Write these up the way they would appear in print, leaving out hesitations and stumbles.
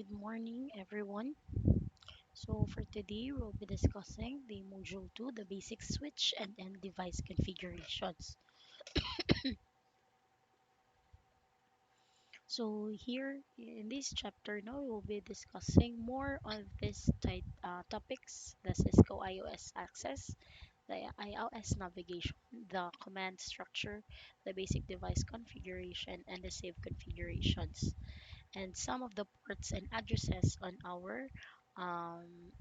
Good morning, everyone. So, for today, we'll be discussing the Module 2, the basic switch and end device configurations. So, here in this chapter, now we will be discussing more on these topics: the Cisco iOS access, the iOS navigation, the command structure, the basic device configuration, and the save configurations, and some of the ports and addresses on our um,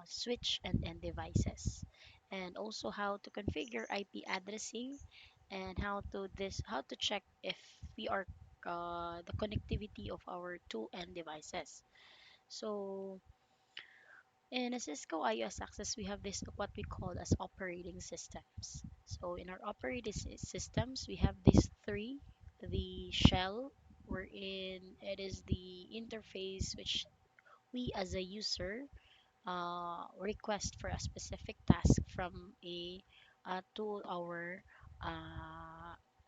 switch and end devices, and also how to configure IP addressing, and how to check if we are the connectivity of our two end devices. So in a Cisco iOS access, we have this what we call as operating systems. So in our operating systems, we have these three: the shell, wherein it is the interface which we as a user request for a specific task from a to our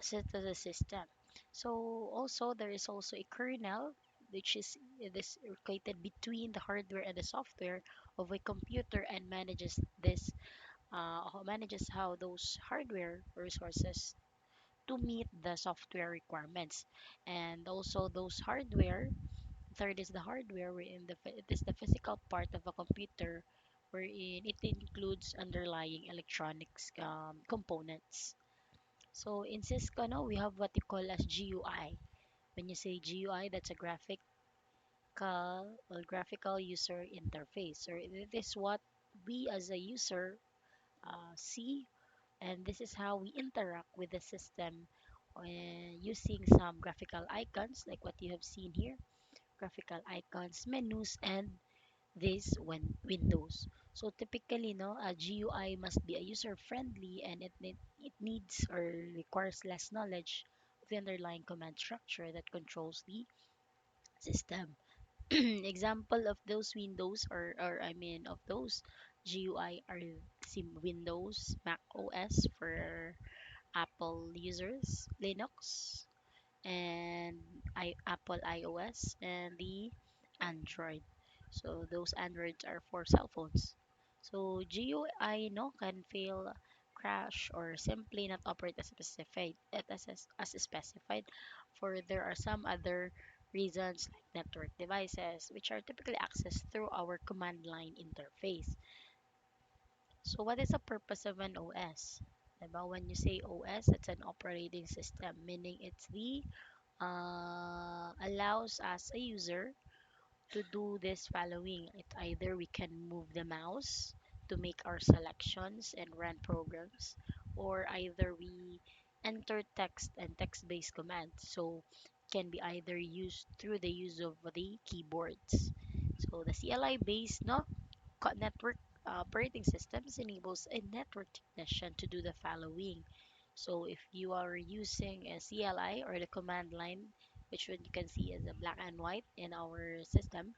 to the system. So also there is also a kernel, which is this located between the hardware and the software of a computer, and manages how those hardware resources to meet the software requirements. And also those hardware, third is the hardware, wherein it is the physical part of a computer, wherein it includes underlying electronics components. So in Cisco, now we have what you call as GUI. When you say GUI, that's a graphical user interface. So it is what we as a user see, and this is how we interact with the system using some graphical icons like what you have seen here: graphical icons, menus, and these windows. So typically, no, a GUI must be a user friendly, and it needs or requires less knowledge of the underlying command structure that controls the system. Example of those windows, or I mean of those GUI, are sim Windows, Mac OS for Apple users, Linux, and Apple iOS, and the Android. So those Androids are for cell phones. So GUI, no, can fail, crash, or simply not operate as specified. For there are some other reasons like network devices, which are typically accessed through our command line interface. So what is the purpose of an OS? Diba? When you say OS, it's an operating system, meaning it's the allows us a user to do this following. It either we can move the mouse to make our selections and run programs, or either we enter text and text-based commands. So it can be either used through the use of the keyboards. So the CLI based, no, network operating systems enables a network technician to do the following. So if you are using a CLI, or the command line, which one you can see as a black and white in our system,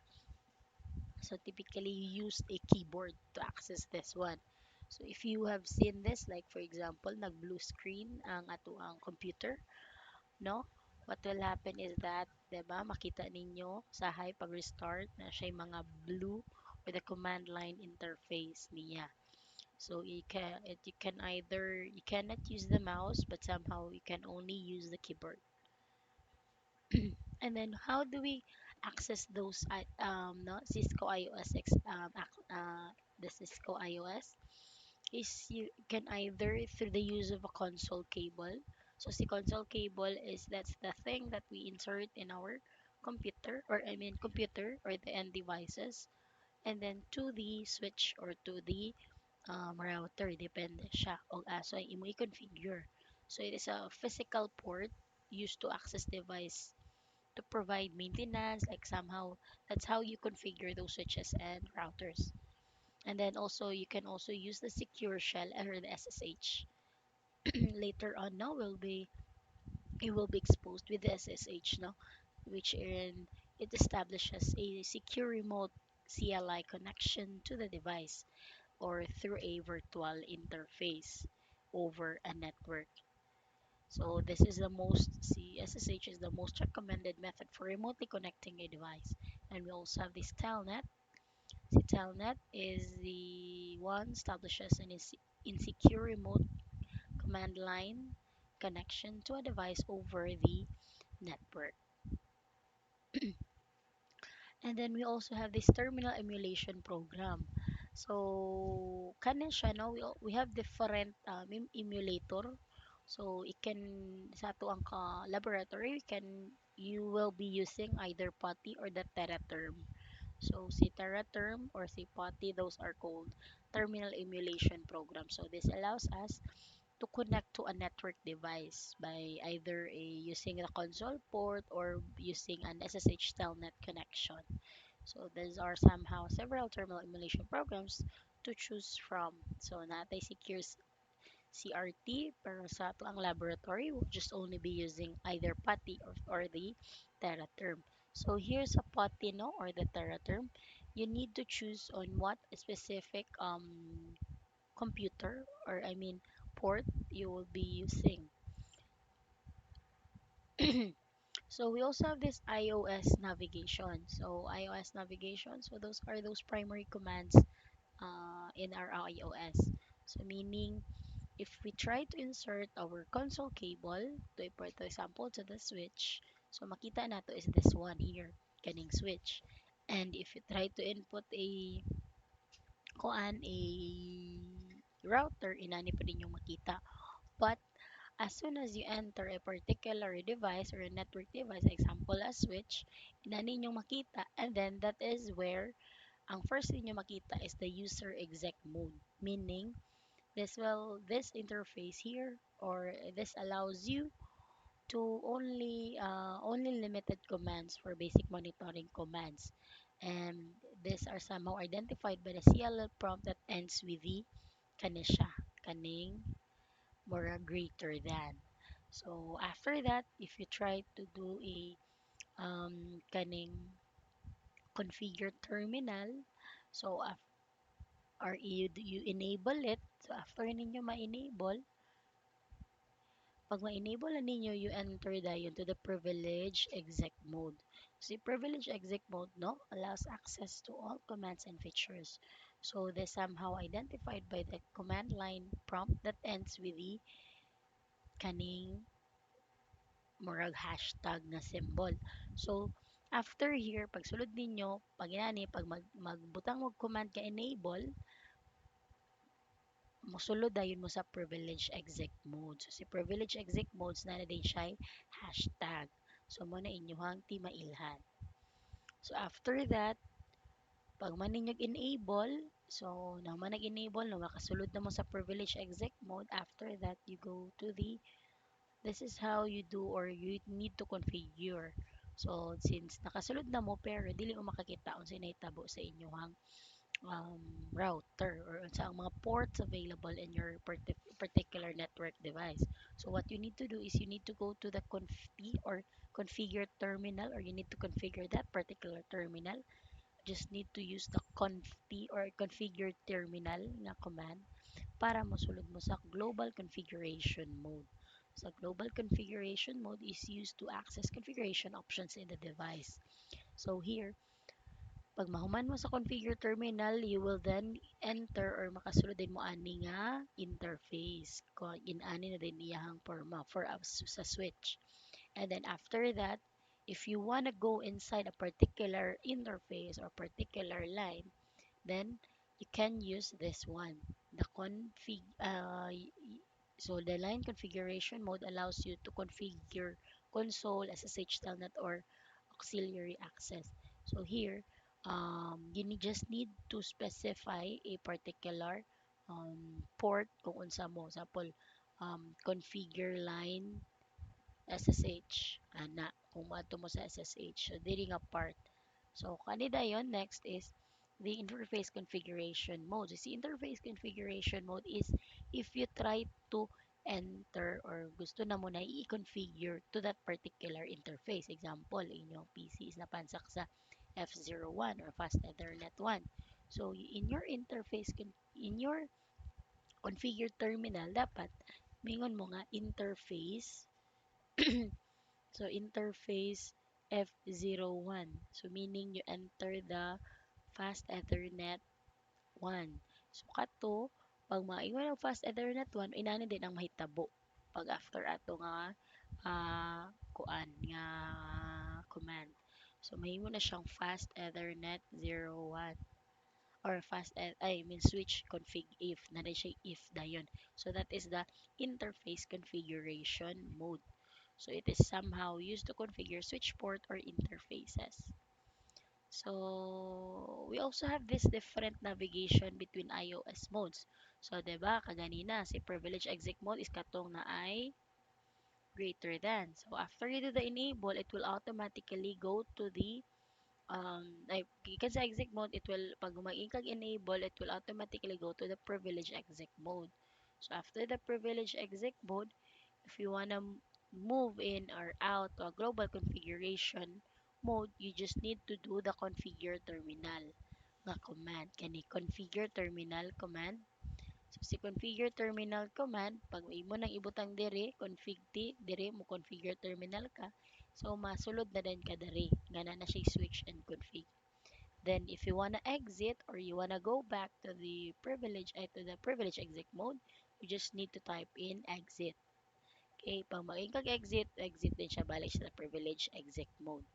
so typically you use a keyboard to access this one. So if you have seen this, like for example, nag blue screen ang ato ang computer, no? What will happen is that, 'di ba, makita ninyo sa high pag restart na siya mga blue with the command line interface niya. So you can either you cannot use the mouse, but somehow you can only use the keyboard. And then how do we access those no, Cisco iOS the Cisco iOS is you can either through the use of a console cable. So the console cable is that's the thing that we insert in our computer, or I mean computer or the end devices, and then to the switch or to the router, depende siya o aso ay imo i-configure. So it is a physical port used to access device to provide maintenance, like somehow that's how you configure those switches and routers. And then also you can also use the secure shell or the SSH. Later on now will be you will be exposed with the SSH, no, which in it establishes a secure remote CLI connection to the device, or through a virtual interface over a network. So this is the most, see, SSH is the most recommended method for remotely connecting a device. And we also have this telnet. See, telnet is the one establishes an insecure remote command line connection to a device over the network. And then we also have this terminal emulation program. So, kanin siya, no? We have different emulator. So, it can, sa ato ang laboratory, you will be using either PuTTY or the Teraterm. So, si Teraterm or si PuTTY, those are called terminal emulation program. So, this allows us to connect to a network device by either using the console port or using an SSH telnet connection. So these are somehow several terminal emulation programs to choose from. So natay secure CRT, pero sa ato ang laboratory, we'll just only be using either PuTTY or the Teraterm. So here's a PuTTY, no, or the Teraterm. You need to choose on what specific computer, or I mean port, you will be using. So we also have this iOS navigation. So iOS navigation, so those are those primary commands in our iOS. So meaning, if we try to insert our console cable to import, for example, to the switch, so makita nato is this one here, kaning switch. And if you try to input a router, inani pa din yung makita. But as soon as you enter a particular device or a network device, example a switch, inani ninyong makita, and then that is where ang first thing nyo makita is the user exec mode, meaning this interface here, or this allows you to only limited commands for basic monitoring commands, and these are somehow identified by the CLL prompt that ends with the kanisha, kaning more greater than. So after that, if you try to do a kaning configure terminal, so or you enable it. So after ninyo ma-enable, pag ma-enable na ninyo, you enter dayon to the privilege exec mode. So privilege exec mode, no, allows access to all commands and features. So they somehow identified by the command line prompt that ends with the kaning murag hashtag na symbol. So after here, pag sulod ninyo, pag inani, pag magbutang mo command ka enable, mosulod dayon mo sa privilege exec mode. So si privilege exec modes na din siya hashtag. So mo na inyohang ti mailhan. So after that, pag man ninyo enable, so nang man nag-enable, no, makasulod na mo sa privilege exec mode. After that, you go to the, this is how you do or you need to configure. So since nakasulod na mo pero dili mo makakita unsa nahitabo sa inyong router or sa ang mga ports available in your particular network device. So what you need to do is you need to go to the or configure terminal, or you need to configure that particular terminal. Just need to use the or configure terminal na command para mosulod mo sa global configuration mode. So global configuration mode is used to access configuration options in the device. So here, pag mahuman mo sa configure terminal, you will then enter or makasulod din mo ani nga interface. Kung inani na din iyahang forma for us sa switch. And then after that, if you want to go inside a particular interface or particular line, then you can use this one. The so the line configuration mode allows you to configure console, SSH telnet, or auxiliary access. So here, just need to specify a particular port kung unsa mo. Example, configure line SSH. Ana, kung mato mo sa SSH. So, dili nga part. So, kanida yon. Next is the interface configuration mode. So, interface configuration mode is if you try to enter or gusto na mo na i-configure to that particular interface. Example, inyong PC is napansak sa F01 or Fast Ethernet 1. So, in your interface, in your configure terminal, dapat Mingon mo nga interface. So interface F01. So meaning you enter the fast Ethernet 1. So kato pag maingon ang fast Ethernet 1, inani din ang mahitabo pag after ato nga kuan nga command. So mahimo na siyang fast Ethernet 01 or I mean switch config if na siya if dayon. So that is the interface configuration mode. So it is somehow used to configure switch port or interfaces. So we also have this different navigation between iOS modes. So 'di ba kaganina si privilege exec mode is katong na ay greater than. So after you do the enable, it will automatically go to the like gikan sa exec mode, it will pag mag enable, it will automatically go to the privilege exec mode. So after the privilege exec mode, if you wanna move in or out to a global configuration mode, you just need to do the configure terminal nga command. Kani configure terminal command. So si configure terminal command, pag imo nang ibutang dire, config t, dire mo configure terminal ka. So masulod na din ka dire. Gana na siya switch and config. Then if you wanna exit or you wanna go back to the privilege exec mode, you just need to type in exit. Okay, pag mag exit, exit din siya balik sa privilege exec mode.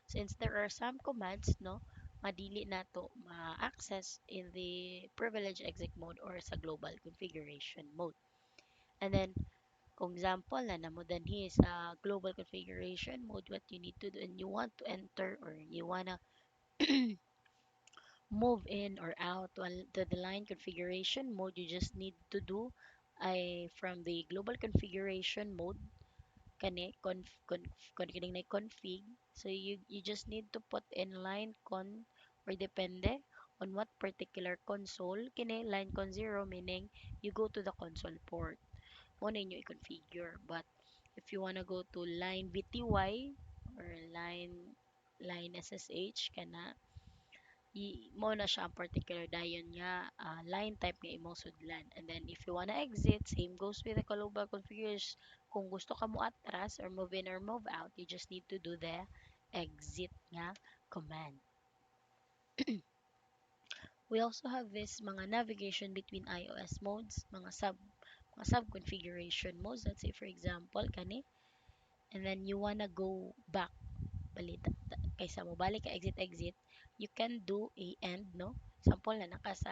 Since there are some commands, no, madili na to ma-access in the privilege exec mode or sa global configuration mode. And then, kung example na namo danhi sa global configuration mode, what you need to do and you want to enter or you wanna move in or out to the line configuration mode, you just need to do from the global configuration mode kani kining na config. So you just need to put in line con or depende on what particular console kini line con 0 meaning you go to the console port mo ninyo i-configure. But if you wanna go to line VTY or line SSH kana mo na siya ang particular dayon nga line type nga imong sudlan. And then if you wanna exit, same goes with the global configuration. Kung gusto ka mo atras or move in or move out, you just need to do the exit nga command. We also have this mga navigation between iOS modes, mga sub configuration modes. Let's say for example kani, and then you wanna go back balita kaysa mo balik ka exit, you can do a end, no? Sample na naka sa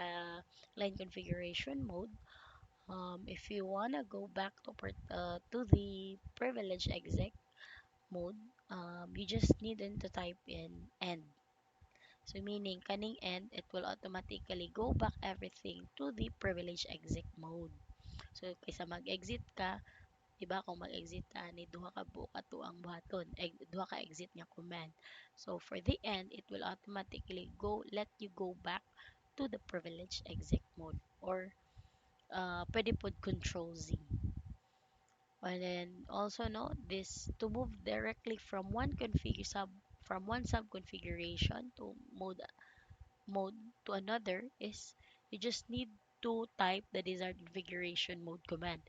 line configuration mode. If you wanna go back to the privilege exec mode, you just need then to type in end. So meaning kaning end, it will automatically go back everything to the privilege exec mode. So kaysa mag-exit ka, diba kung mag-exit ka ni duha ka buka to ang buhaton, duha ka exit nga command. So for the end, it will automatically let you go back to the privilege exec mode or pwede pod control Z. And then also no, this to move directly from one sub configuration to mode to another is you just need to type the desired configuration mode command.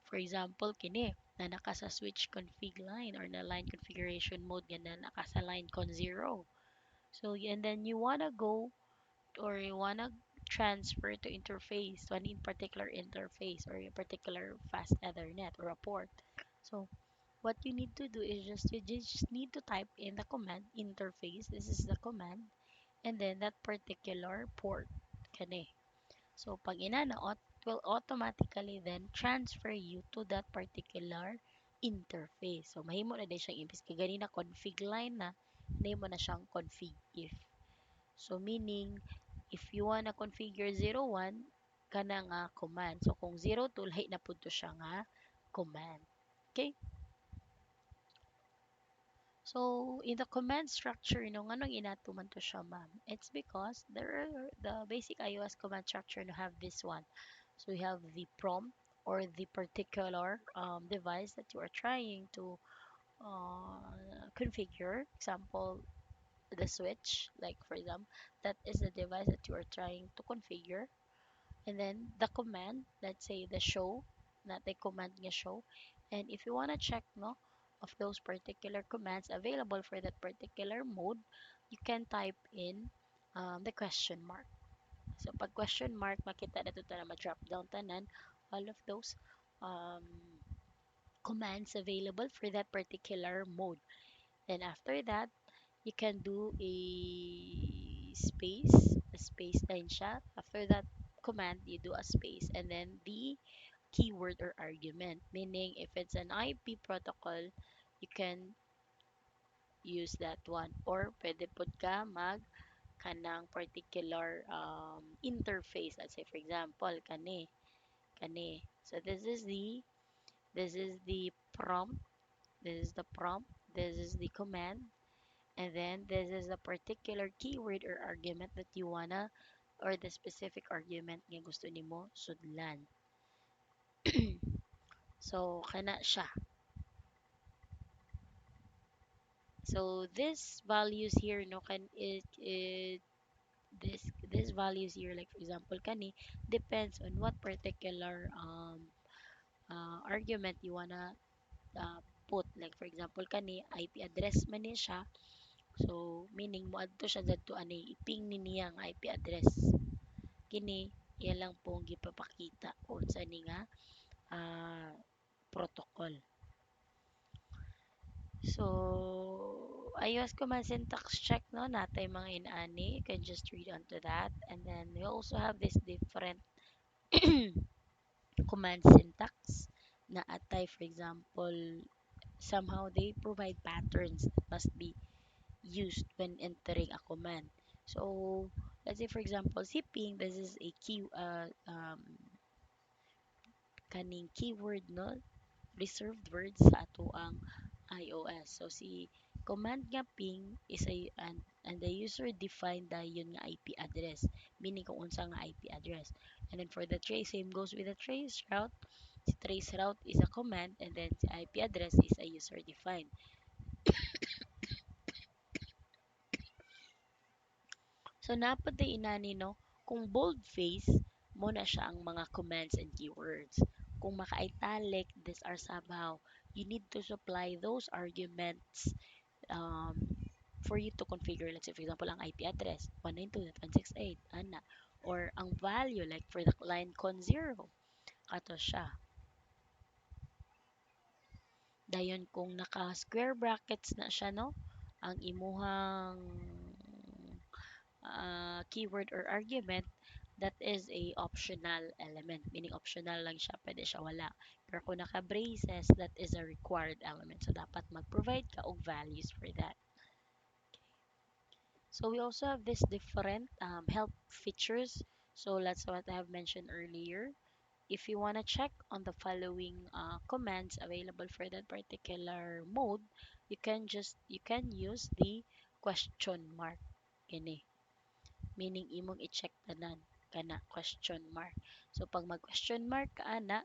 For example, kini na naka sa switch config line or na line configuration mode nga na naka sa line con 0. So and then you wanna go or you wanna transfer to interface, to an in particular interface or a particular fast Ethernet or a port. So what you need to do is you just need to type in the command interface. This is the command and then that particular port kani. So pag inana will automatically then transfer you to that particular interface. So mahimo na din siyang imbis kay ganina config line na nahimo na siyang config if. So meaning if you wanna configure 01 kana nga command. So kung 02 lahi na pud to siya nga command. Okay? So, in the command structure, no, nga nung inato man to siya, ma'am? It's because the basic iOS command structure no have this one. So, we have the prompt or the particular device that you are trying to configure. Example, the switch, like for example, that is the device that you are trying to configure. And then the command, let's say the show. natay command nga show. And if you want to check no of those particular commands available for that particular mode, you can type in the question mark. So pag question mark, makita na ito na ma-drop down tanan all of those um, commands available for that particular mode. Then after that, you can do a space din siya. After that command, you do a space and then the keyword or argument. Meaning, if it's an IP protocol, you can use that one. Or pwede pod ka mag kanang particular interface. Let's say, for example, kani. So this is the prompt. This is the prompt. This is the command. And then this is the particular keyword or argument that you wanna or the specific argument nga gusto nimo sudlan. So kana siya. So this values here no can it this values here like for example kani depends on what particular argument you wanna put like for example kani IP address man ni siya. So meaning mo adto siya dadto ani iping ni niya ang IP address. Kini iya lang pong gipapakita unsa ni nga ah, protocol. So iOS command syntax check no natay mga inani. You can just read onto that. And then we also have this different command syntax na atay for example somehow they provide patterns that must be used when entering a command. So let's say for example zipping, this is a kaning keyword no reserved words sa ato ang iOS. So si command nga ping is and the user defined dayon nga IP address, meaning kung unsa nga IP address. And then for the trace, same goes with the trace route. Si trace route is a command and then si IP address is a user defined. So napatay inani no, kung boldface mo na siya ang mga commands and keywords. Kung maka-italic, these are somehow you need to supply those arguments um, for you to configure. Let's say for example ang IP address 192.168 ana or ang value like for the line con 0 kato siya. Dayon kung naka square brackets na siya no, ang imuhang keyword or argument, that is a optional element. Meaning optional lang siya, pwede siya wala. Pero kung naka-braces, that is a required element. So, dapat mag-provide ka og values for that. So, we also have this different help features. So, that's what I have mentioned earlier. If you want to check on the following commands available for that particular mode, you can use the question mark. Kini meaning imong i-check tanan kana question mark. So pag mag question mark ka ana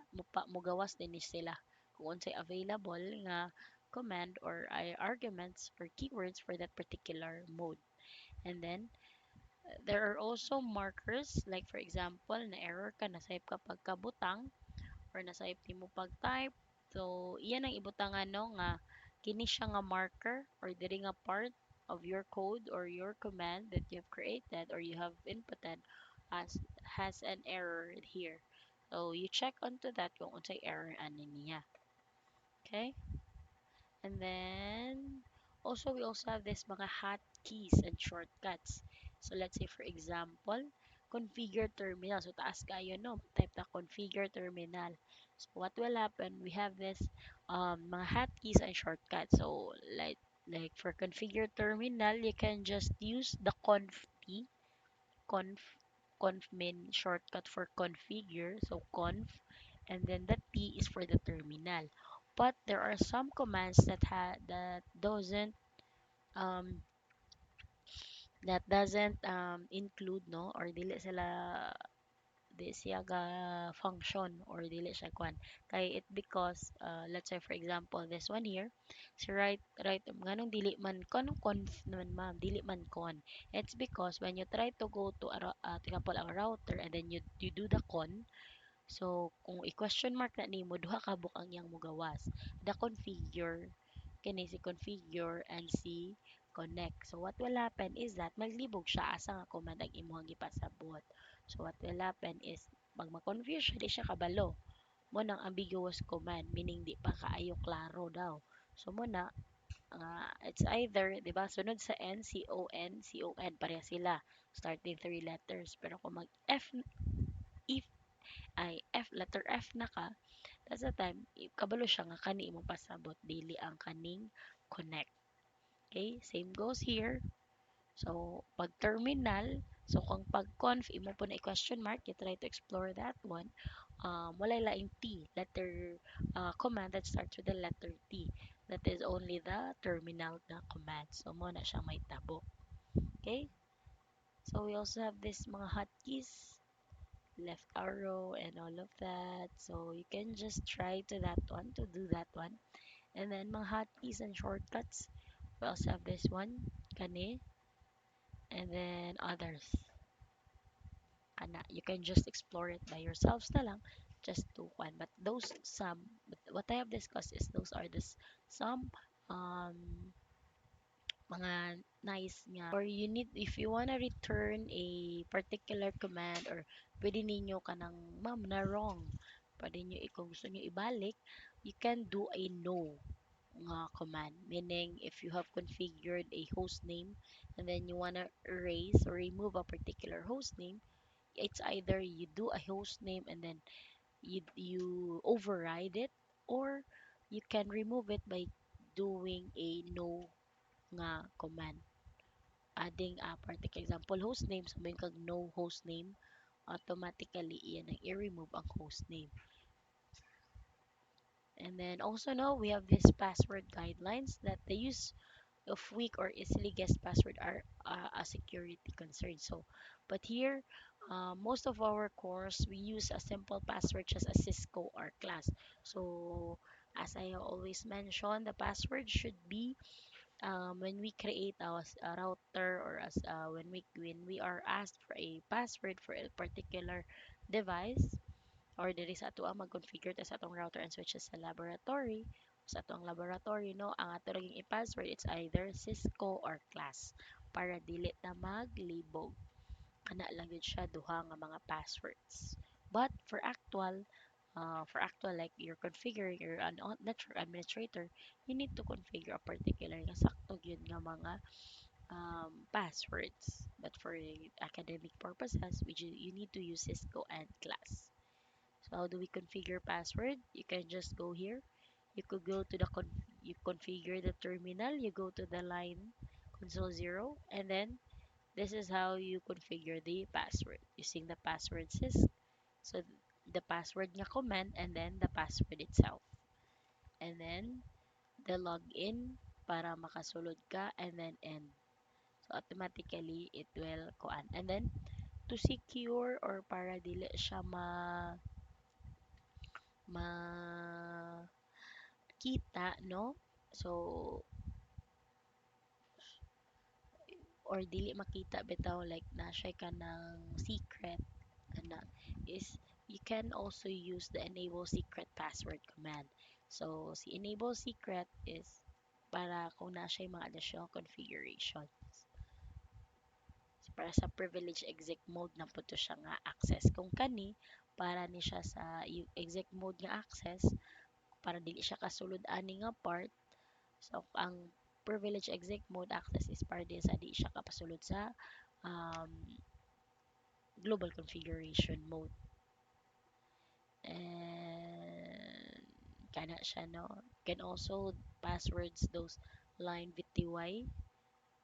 mugawas din ni sila kung unsay available nga command or arguments or keywords for that particular mode. And then there are also markers like for example na error ka nasayop ka pagkabutang or nasayop nimo pag-type. So iyan ang ibutangan no nga kini siya nga marker or diri nga part of your code or your command that you've created or you have inputted has an error here. So you check onto that kung unsay error ani niya. Okay? And then also we also have this mga hotkeys and shortcuts. So let's say for example, configure terminal. So taas kayo no, type na configure terminal. So what will happen? We have this mga hotkeys and shortcuts. So like for configure terminal, you can just use the conf conf mean shortcut for configure. So conf and then the T is for the terminal. But there are some commands that um doesn't include no or dili sila di siya ga function or dili siya kwan kay it because let's say for example this one here so right nganong dili man kon conf naman ma'am dili man con it's because when you try to go to example a router and then you do the con So kung i-question mark na nimo, duha ka book ang iyang mogawas. The configure, kini si configure and si connect. So what will happen is that maglibog siya asa nga command ang imong gipasabot. So what will happen is pag ma-confuse siya, di siya kabalo. Mo nang ambiguous command, meaning di pa kaayo klaro daw. So mo na, it's either, di ba, sunod sa N, C-O-N, C-O-N, pareha sila. Starting three letters. Pero kung mag-F, if ay F, letter F na ka, that's the time, kabalo siya nga kani imong pasabot, dili ang kaning connect. Okay, same goes here. So, pag terminal, so kung pag conf, imo po na i-question mark, you try to explore that one. Wala laing T, letter command that starts with the letter T. That is only the terminal na command. So, mo na siya may tabo. Okay? So, we also have this mga hotkeys, left arrow, and all of that. So, you can just try to that one, to do that one. And then, mga hotkeys and shortcuts, we also have this one, kani, and then others. Kana, you can just explore it by yourselves na lang, just to one. But those some, but what I have discussed is those are the some mga nice nga, or you need, if you wanna return a particular command, or pwede ninyo kanang ma'am na wrong, pwede nyo, kung gusto nyo ibalik, you can do a no nga command, meaning if you have configured a host name and then you wanna erase or remove a particular host name, it's either you do a host name and then you override it, or you can remove it by doing a no nga command, adding a particular example host name, so may kag no host name, automatically iyan ang i-remove ang host name. And then also now we have this password guidelines, that the use of weak or easily guessed password are a security concern. So, but here, most of our course we use a simple password just a Cisco or class. So, as I always mention, the password should be, when we create a router, or as when we are asked for a password for a particular device, or diri sa ato ang mag-configure ta sa atong router and switches sa laboratory, sa atong laboratory, no, ang ato laging i-password, it's either Cisco or class, para dili ta maglibog. Kana lang yun siya, duha nga mga passwords. But for actual, like you're configuring, you're an network administrator, you need to configure a particular nga sakto yun nga mga passwords. But for academic purposes, which you need to use Cisco and class. So how do we configure password? You can just go here. You could go to you configure the terminal. You go to the line console 0, and then this is how you configure the password using the password sys. So the password nga command, and then the password itself. And then the login para makasulod ka, and then end. So automatically it will kuan. And then to secure, or para dili siya makita, no? So, or dili makita bitaw, like na siya ka ng secret, ana, is you can also use the enable secret password command. So, si enable secret is para kung na siya mga additional configurations. So, para sa privilege exec mode na po to siya nga access. Kung kani, para ni siya sa exec mode nga access, para dili siya kasulod ani nga part. So, ang privilege exec mode access is para din sa di siya kapasulod sa um, global configuration mode. And kana siya, no? Can also passwords those line VTY,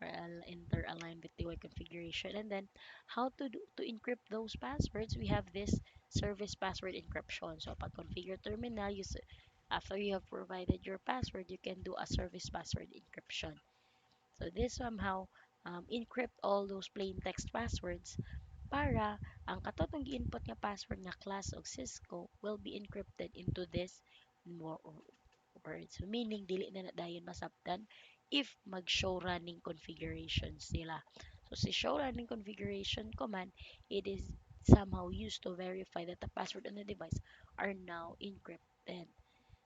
or enter a line VTY configuration. And then how to encrypt those passwords, we have this service password encryption. So pag configure terminal, after you have provided your password, you can do a service password encryption. So this somehow encrypt all those plain text passwords, para ang katotong gi-input nga password nga class og Cisco will be encrypted into this more words. So meaning dili na dayon masabtan if mag-show running configurations nila. So si show running configuration command, it is somehow used to verify that the password on the device are now encrypted.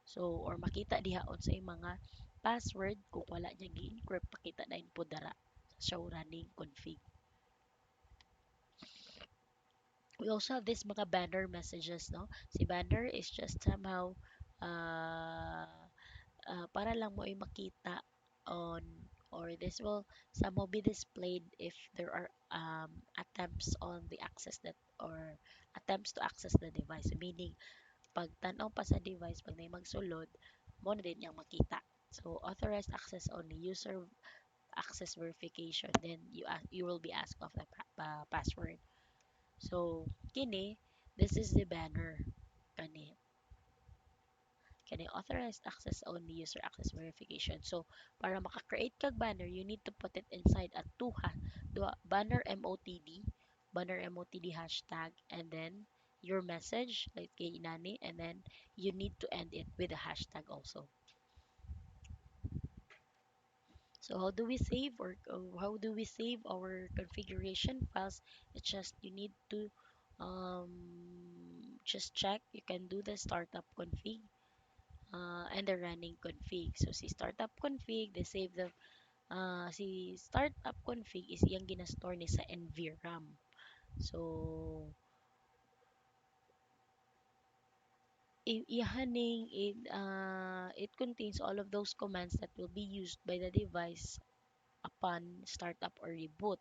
So, or makita dihaon sa mga password kung wala niya gi-encrypt, pakita na po dara sa show running config. We also have this mga banner messages, no? Si banner is just somehow uh, para lang mo ay makita on, or this will somehow be displayed if there are attempts on the access that, or attempts to access the device. Meaning, pag tanaw pa sa device, pag may magsulod, mo na din yung makita. So, authorized access only, user access verification, then you will be asked of the password. So, kini, this is the banner. Kani, authorized access only, user access verification. So, para maka-create kag banner, you need to put it inside a banner MOTD, hashtag, and then your message, like kay inani, and then you need to end it with a hashtag also. So how do we save our configuration files? It's just you need to just check. You can do the startup config and the running config. So si startup config, they save the si startup config is iyang ginastore ni sa NVRAM. So it contains all of those commands that will be used by the device upon startup or reboot,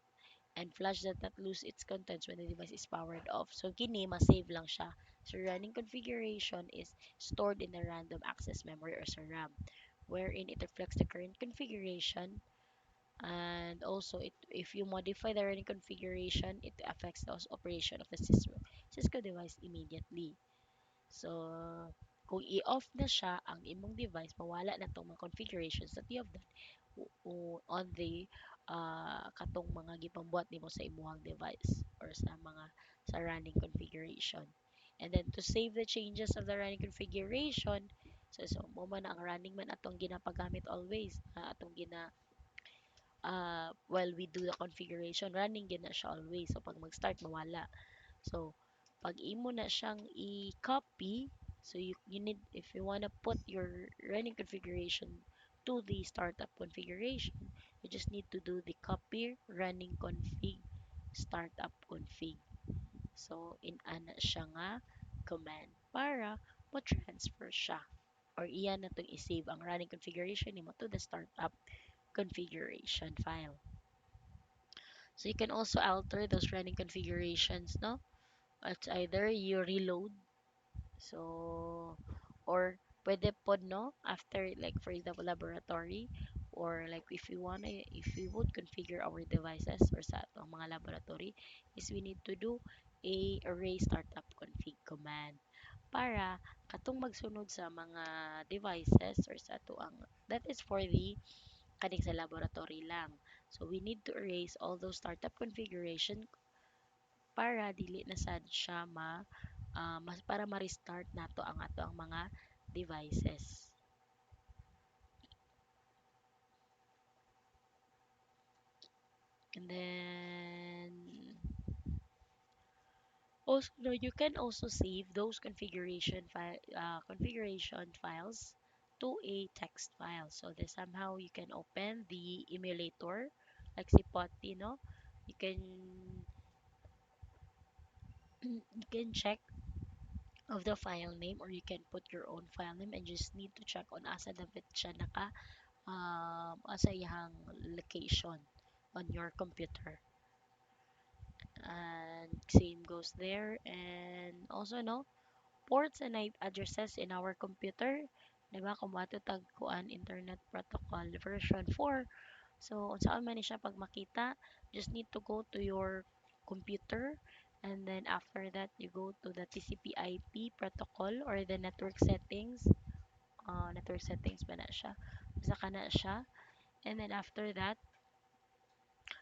and flash that not lose its contents when the device is powered off. So kini ma-save lang siya. So running configuration is stored in the random access memory or sa RAM, wherein it reflects the current configuration, and also if you modify the running configuration, it affects the operation of the Cisco device immediately. So kung i-off na siya ang imong device, mawala na tong mga configurations that you have done on the katong mga gipambuhat nimo sa imuhang device or sa running configuration. And then to save the changes of the running configuration, so mo man ang running man atong ginapagamit always, atong gina while we do the configuration, running gina siya always. So pag mag-start mawala. So pag imo na siyang i-copy, so you need, if you want to put your running configuration to the startup configuration, you just need to do the copy running config startup config. So in ana siya nga command para mo transfer siya, or iyan na itong isave ang running configuration nimo to the startup configuration file. So you can also alter those running configurations, no? It's either you reload, so, or pwede pod, no, after, like for example laboratory, or like if we would configure our devices or sa atong mga laboratory, is we need to do a array startup config command para katong magsunod sa mga devices or sa ato ang, that is for the kaning sa laboratory lang. So we need to erase all those startup configuration para dili na sad siya para ma-restart nato ang ato ang mga devices. And then also, no, you can also save those configuration files to a text file. So this somehow you can open the emulator like si Potty, no? You can you can check of the file name, or you can put your own file name and just need to check on asa dapat siya asa iyang location on your computer. And same goes there. And also, no, ports and IP addresses in our computer, diba, kung matutag kuan internet protocol version 4. So unsa man ni siya pag makita, just need to go to your computer, and then after that you go to the TCP/IP protocol or the network settings ba na siya, basta ka na siya. And then after that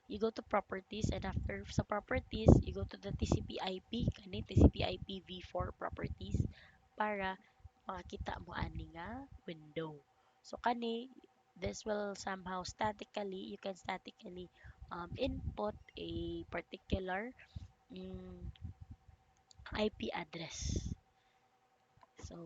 you go to properties, and after sa properties you go to the TCP/IP, kani TCP/IP v4 properties, para makita mo ani nga window. So kani, this will somehow statically, you can statically input a particular mm, IP address. So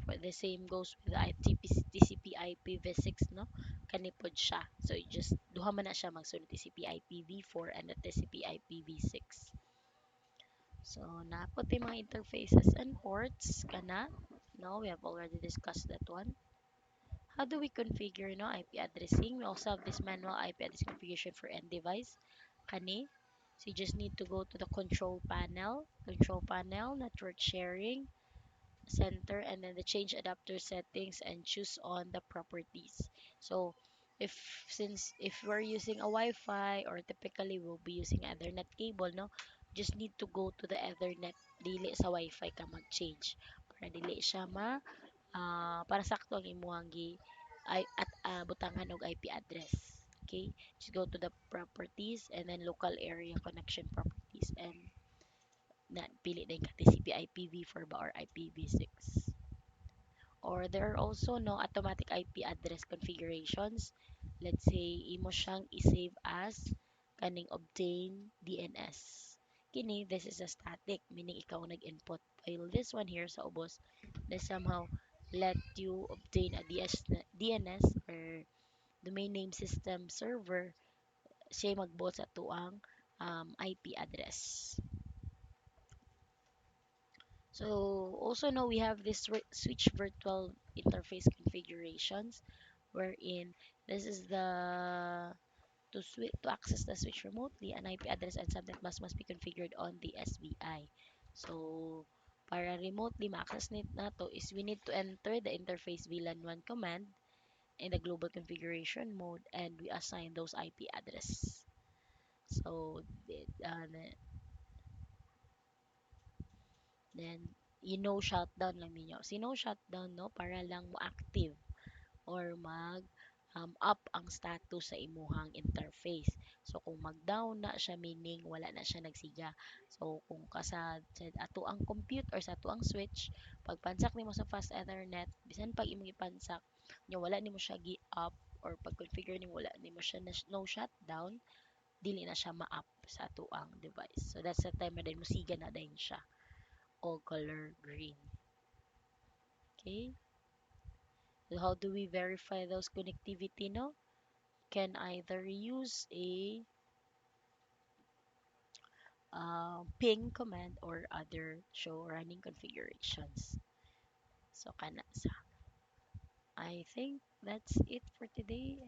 for the same goes with the TCP IPv6 no kanipod siya. So just duha man na siya magsunod TCP IPv4 and the TCP IPv6. So napot yung mga interfaces and ports kana. No, we have already discussed that one. How do we configure no IP addressing? We also have this manual IP address configuration for end device. Kani. So you just need to go to the control panel, network sharing, center, and then the change adapter settings and choose on the properties. So if since if we're using a Wi-Fi or typically we'll be using Ethernet cable, no, just need to go to the Ethernet dili sa Wi-Fi ka mag-change para dili siya para sakto ang imuhang ay at butangan og IP address. Okay, just go to the properties and then local area connection properties and na pili na yung TCP IPv4 ba or IPv6. Or there are also no automatic IP address configurations. Let's say imo siyang i-save as kaning obtain DNS. Kini this is a static meaning ikaw nag-input. While this one here sa ubos, they somehow let you obtain a DNS or domain name system server siya magbuot sa tuang IP address. So also now we have this switch virtual interface configurations wherein this is the to access the switch remotely an IP address and subnet mask must be configured on the SVI. So para remotely ma-access nato is we need to enter the interface VLAN 1 command in the global configuration mode and we assign those IP address. So then shutdown lang ninyo. Shutdown no para lang mo active or mag up ang status sa imuhang interface. So kung mag-down na siya meaning wala na siya nagsiga. So kung sa ato ang compute or sa ato ang switch, pag pansak nimo sa fast ethernet, bisan pag imong ipansak, nya wala nimo siya gi-up or pag configure nimo wala nimo siya na no shutdown, dili na siya ma-up sa ato ang device. So that's the time na din musiga na din siya all color green. Okay? So how do we verify those connectivity, no? Can either use a ping command or other show running configurations. So kana sa I think that's it for today.